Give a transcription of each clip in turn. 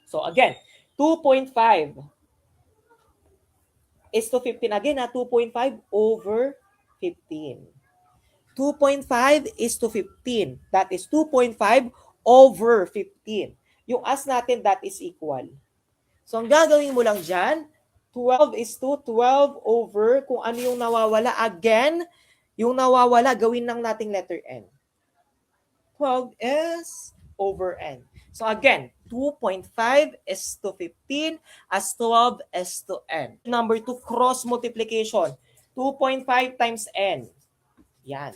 So again, 2.5 is to 15. Again, 2.5 over 15. 2.5 is to 15. That is 2.5 over 15. Yung as natin, that is equal. So, ang gagawin mo lang dyan, 12 is to 12 over kung ano yung nawawala. Again, yung nawawala, gawin lang nating letter N. 12 is over N. So again, 2.5 is to 15 as 12 is to N. Number 2, cross multiplication. 2.5 times N. Yan.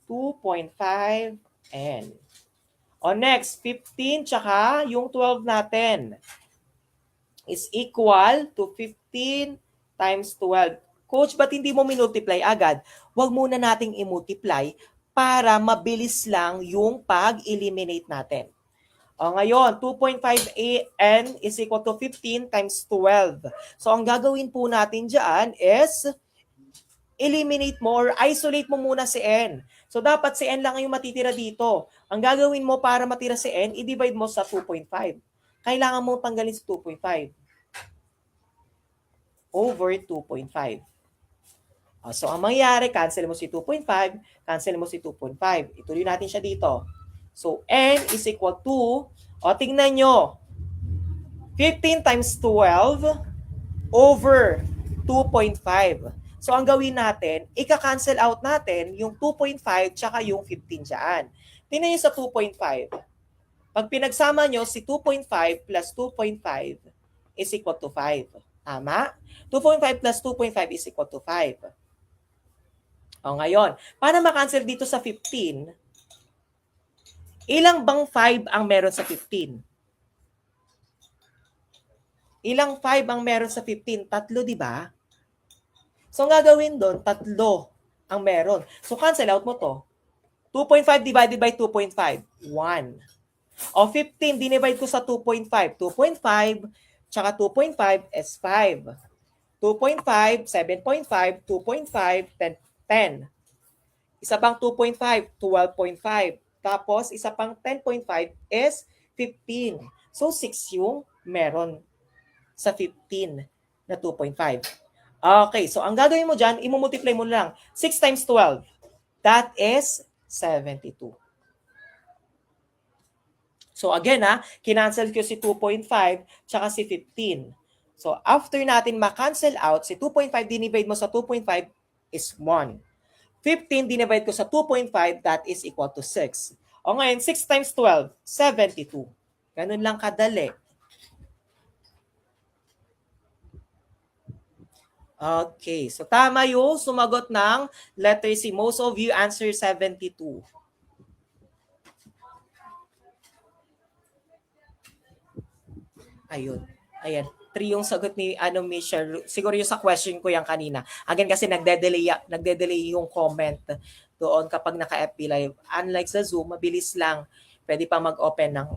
2.5 N. O next, 15 tsaka yung 12 natin is equal to 15 times 12. Coach, ba't hindi mo minultiply agad? Huwag muna nating i-multiply para mabilis lang yung pag-eliminate natin. O ngayon, 2.5n is equal to 15 times 12. So ang gagawin po natin dyan is eliminate mo or isolate mo muna si n. So dapat si n lang yung matitira dito. Ang gagawin mo para matira si n, i-divide mo sa 2.5. Kailangan mo tanggalin si 2.5 over 2.5. So, ang mangyayari, cancel mo si 2.5, cancel mo si 2.5. Ituloy natin siya dito. So, n is equal to, tingnan nyo, 15 times 12 over 2.5. So, ang gawin natin, ika-cancel out natin yung 2.5 tsaka yung 15 dyan. Tingnan nyo sa 2.5. Pag pinagsama nyo, si 2.5 plus 2.5 is equal to 5. Tama? 2.5 plus 2.5 is equal to 5. O ngayon, para makancel dito sa 15, ilang bang 5 ang meron sa 15? Ilang 5 ang meron sa 15? Tatlo, di ba? So, ang gagawin doon, tatlo ang meron. So, cancel out mo to. 2.5 divided by 2.5, 1. O 15, dinivide ko sa 2.5. 2.5, tsaka 2.5 is 5. 2.5, 7.5, 2.5, 10. Isa pang 2.5, 12.5. Tapos, isa pang 10.5 is 15. So, 6 yung meron sa 15 na 2.5. Okay, so ang gagawin mo dyan, imumultiply mo lang. 6 times 12. That is 72. So again, kinancel ko si 2.5 tsaka si 15. So after natin ma-cancel out, si 2.5 dinivide mo sa 2.5 is 1. 15 dinivide ko sa 2.5, that is equal to 6. O ngayon, 6 times 12, 72. Ganun lang kadali. Okay, so tama yung sumagot ng letter C. Most of you answer 72. Ayun. Ayan. 3 yung sagot ni Miss Cheryl. Siguro yung sa question ko yan kanina. Again, kasi nagde-delay yung comment doon kapag naka-FB Live. Unlike sa Zoom, mabilis lang. Pwede pa mag-open ng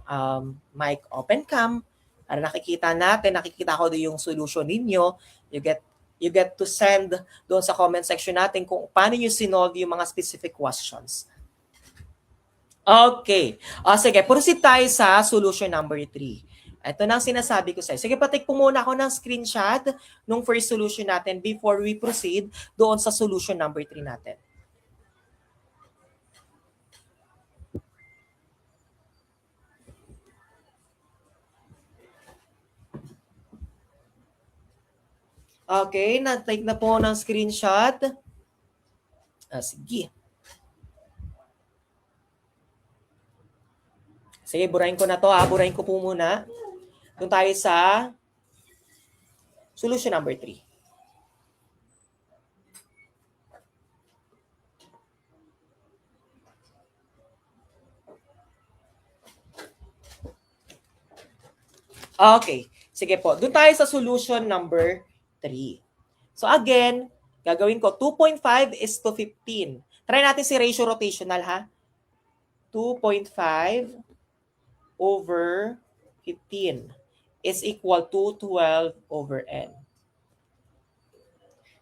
mic open cam. Para nakikita ko doon yung solution ninyo. You get to send doon sa comment section natin kung paano nyo sinolve yung mga specific questions. Okay. Sige, proceed tayo sa solution number 3. Ito na ang sinasabi ko sa'yo. Sige, patik po muna ako ng screenshot nung first solution natin before we proceed doon sa solution number 3 natin. Okay, na-take na po ng screenshot. Sige. Sige, burahin ko na to. Burahin ko po muna. Doon tayo sa solution number 3. Okay. Sige po. Doon tayo sa solution number 3. So again, gagawin ko 2.5 is to 15. Try natin si ratio rotational ha. 2.5 over 15 is equal to 12 over n.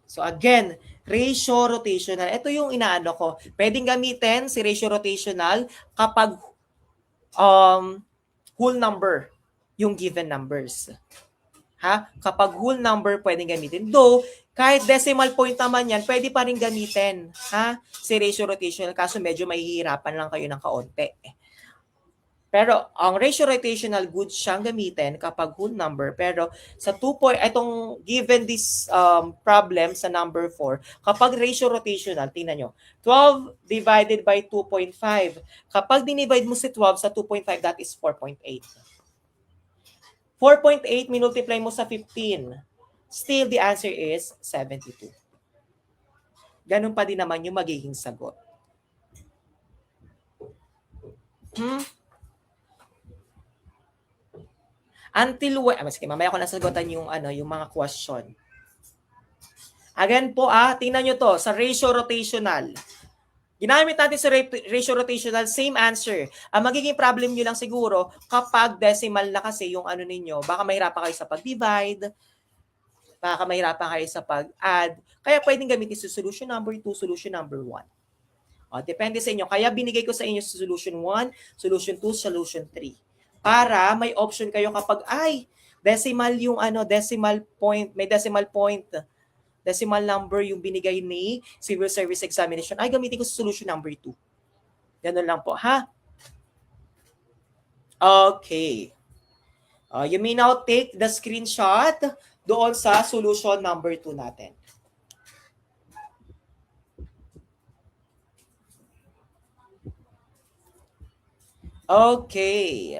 So again, ratio rotational. Ito yung inaano ko. Pwedeng gamitin si ratio rotational kapag whole number. yung given numbers. Ha? Kapag whole number, pwedeng gamitin. Though, kahit decimal point naman yan, pwede pa rin gamitin. Ha? Si ratio rotational, kaso medyo mahihirapan lang kayo ng kaunti. Pero ang ratio rotational, good siyang gamitin kapag whole number. Pero sa 2 point, itong given this problem sa number 4, kapag ratio rotational, tingnan nyo, 12 divided by 2.5. Kapag dinivide mo si 12 sa 2.5, that is 4.8. 4.8 minultiply mo sa 15. Still, the answer is 72. Ganun pa din naman yung magiging sagot. Until when, sige, mamaya ko nasagutan yung yung mga question. Again po tingnan nyo to sa ratio rotational. Ginamit natin sa ratio rotational, same answer. Ang magiging problem nyo lang siguro kapag decimal na kasi yung ninyo, baka mahirapan kayo sa pag-divide, baka mahirapan kayo sa pag-add. Kaya pwedeng gamitin sa solution number 2, solution number 1. Depende sa inyo. Kaya binigay ko sa inyo sa solution 1, solution 2, solution 3. Para may option kayo kapag decimal yung decimal point, may decimal point, decimal number yung binigay ni Civil Service Examination, gamitin ko sa solution number 2. Ganun lang po, ha? Okay. You may now take the screenshot doon sa solution number 2 natin. Okay.